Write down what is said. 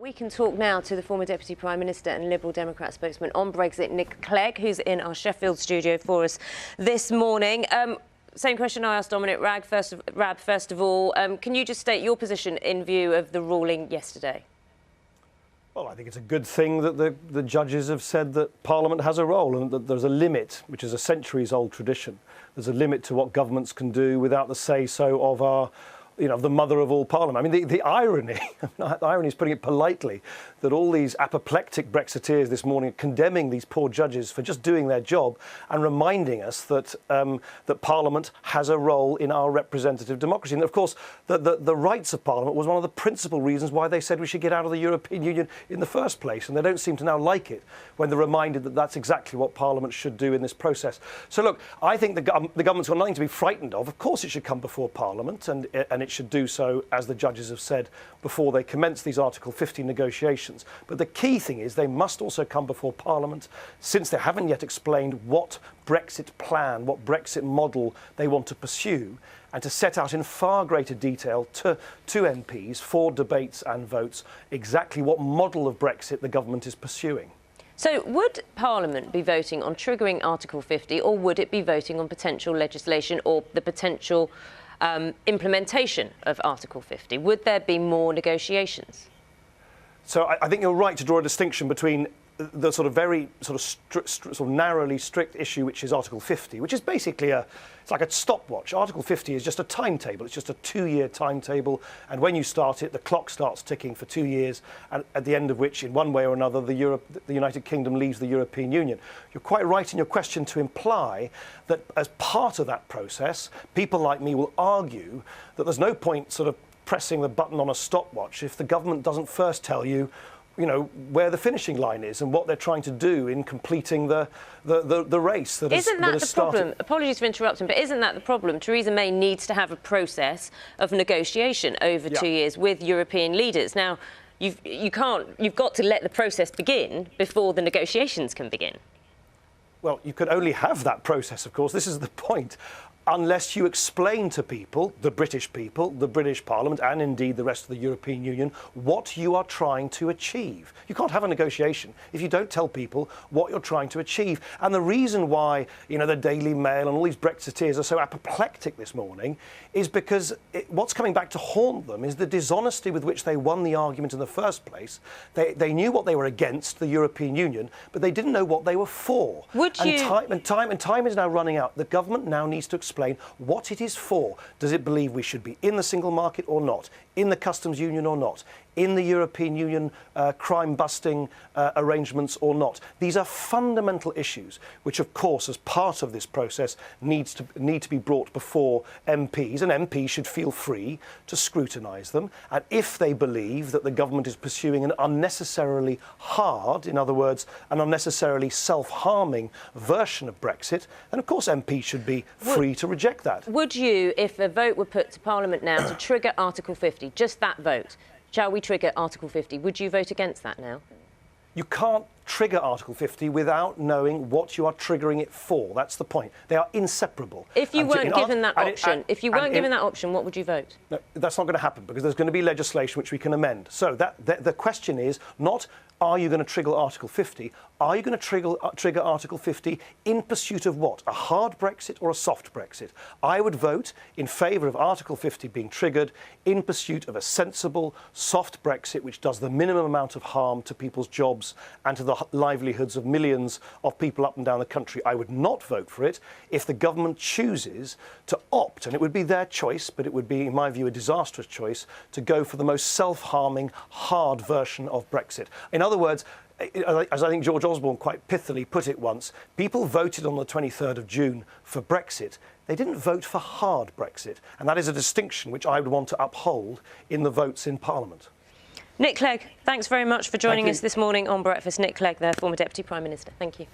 We can talk now to the former Deputy Prime Minister and Liberal Democrat spokesman on Brexit, Nick Clegg, who's in our Sheffield studio for us this morning. Same question I asked Dominic Raab first of all. Can you just state your position in view of the ruling yesterday? Well, I think it's a good thing that the judges have said that Parliament has a role and that there's a limit, which is a centuries-old tradition. There's a limit to what governments can do without the say-so of our, the mother of all Parliament. I mean, the irony, the irony is putting it politely, that all these apoplectic Brexiteers this morning are condemning these poor judges for just doing their job and reminding us that that Parliament has a role in our representative democracy. And of course, the rights of Parliament was one of the principal reasons why they said we should get out of the European Union in the first place. And they don't seem to now like it when they're reminded that that's exactly what Parliament should do in this process. So look, I think the government's got nothing to be frightened of. Of course it should come before Parliament, and it should do so, as the judges have said, before they commence these Article 50 negotiations. But the key thing is they must also come before Parliament, since they haven't yet explained what Brexit plan, what Brexit model they want to pursue, and to set out in far greater detail to MPs for debates and votes exactly what model of Brexit the government is pursuing. So would Parliament be voting on triggering Article 50, or would it be voting on potential legislation or the potential implementation of Article 50? Would there be more negotiations? So I think you're right to draw a distinction between the sort of very narrowly strict issue, which is Article 50, which is basically it's like a stopwatch. Article 50 is just a timetable. It's just a 2-year timetable, and when you start it, the clock starts ticking for 2 years, and at the end of which, in one way or another, the United Kingdom leaves the European Union. You're quite right in your question to imply that as part of that process, people like me will argue that there's no point sort of pressing the button on a stopwatch if the government doesn't first tell you, where the finishing line is and what they're trying to do in completing the race that isn't that has the started. Problem? Apologies for interrupting, but isn't that the problem? Theresa May needs to have a process of negotiation over 2 years with European leaders. Now, you've got to let the process begin before the negotiations can begin. Well, you can only have that process, of course. This is the point. Unless you explain to people, the British Parliament, and indeed the rest of the European Union, what you are trying to achieve. You can't have a negotiation if you don't tell people what you're trying to achieve. And the reason why, the Daily Mail and all these Brexiteers are so apoplectic this morning is because what's coming back to haunt them is the dishonesty with which they won the argument in the first place. They knew what they were against, the European Union, but they didn't know what they were for. Time is now running out. The government now needs to explain what it is for. Does it believe we should be in the single market or not? In the customs union or not? In the European Union crime-busting arrangements or not? These are fundamental issues which, of course, as part of this process, need to be brought before MPs, and MPs should feel free to scrutinise them. And if they believe that the government is pursuing an unnecessarily hard, in other words, an unnecessarily self-harming version of Brexit, then, of course, MPs should be free to reject that. Would you, if a vote were put to Parliament now to trigger Article 50, just that vote, shall we trigger Article 50? Would you vote against that now? You can't trigger Article 50 without knowing what you are triggering it for. That's the point. They are inseparable. If you weren't given that option, what would you vote? No, that's not going to happen, because there's going to be legislation which we can amend. So the question is not, are you going to trigger Article 50? Are you going to trigger Article 50 in pursuit of what? A hard Brexit or a soft Brexit? I would vote in favour of Article 50 being triggered in pursuit of a sensible, soft Brexit which does the minimum amount of harm to people's jobs and to the livelihoods of millions of people up and down the country. I would not vote for it if the government chooses to opt, and it would be their choice, but it would be, in my view, a disastrous choice, to go for the most self-harming, hard version of Brexit. In other words, as I think George Osborne quite pithily put it once, people voted on the 23rd of June for Brexit. They didn't vote for hard Brexit. And that is a distinction which I would want to uphold in the votes in Parliament. Nick Clegg, thanks very much for joining us this morning on Breakfast. Nick Clegg, the former Deputy Prime Minister. Thank you.